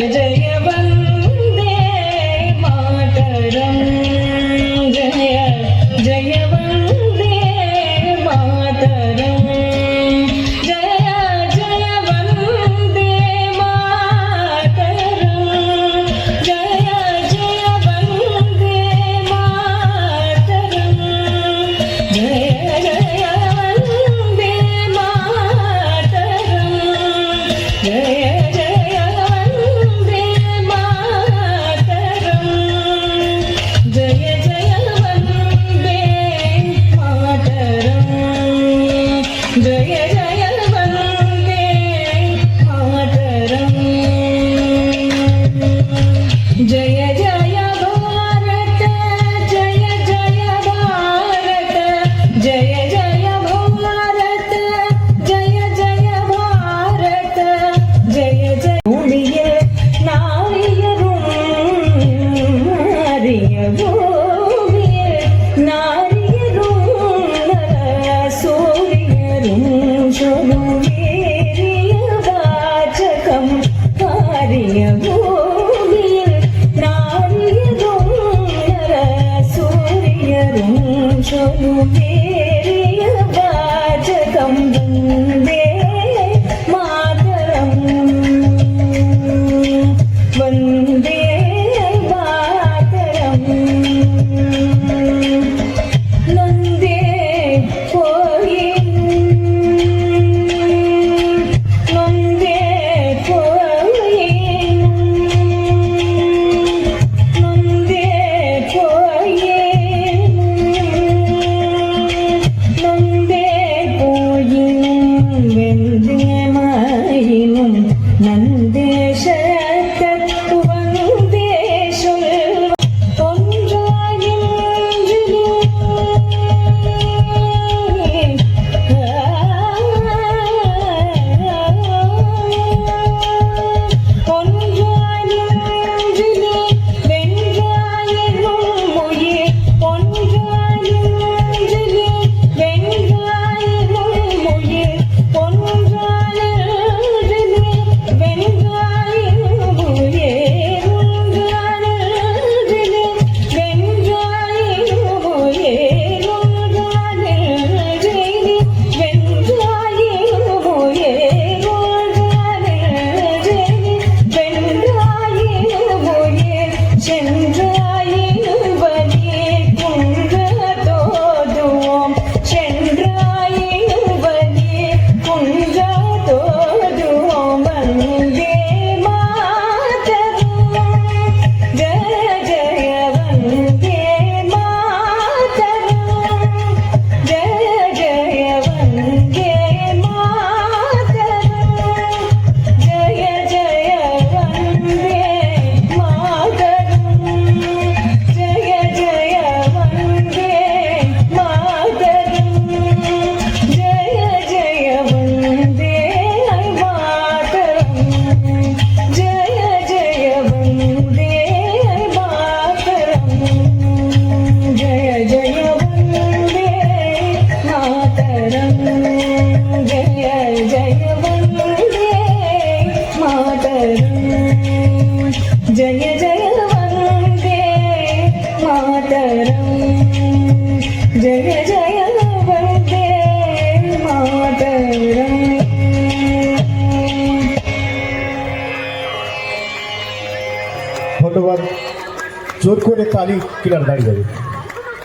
जय वन्दे मातरम् जय जय वन्दे मातरम् जय जय वन्दे मातरम् जय जय वन्दे मातरम् जय जय वन्दे मातरम् जय जय जय वन्दे मातरम् जय जय भारत जय जय भारत जय जय भारत जय जय भारत जय जय भूमिय नारियरुं नारिय भूमिय नारियरुं वाचकं कार्यभूमिயில் நாரியரும் சூரியரும் சொல்லுவேரிய வாச்சகம் வந்தே மாதரம் வந்தே மாதரம் நந்தே जय जय वन्दे मातरम् जय जय वन्दे मातरम् ধন্যবাদ। জোর করে তালি কিনার দাঁড়িয়ে যাবে।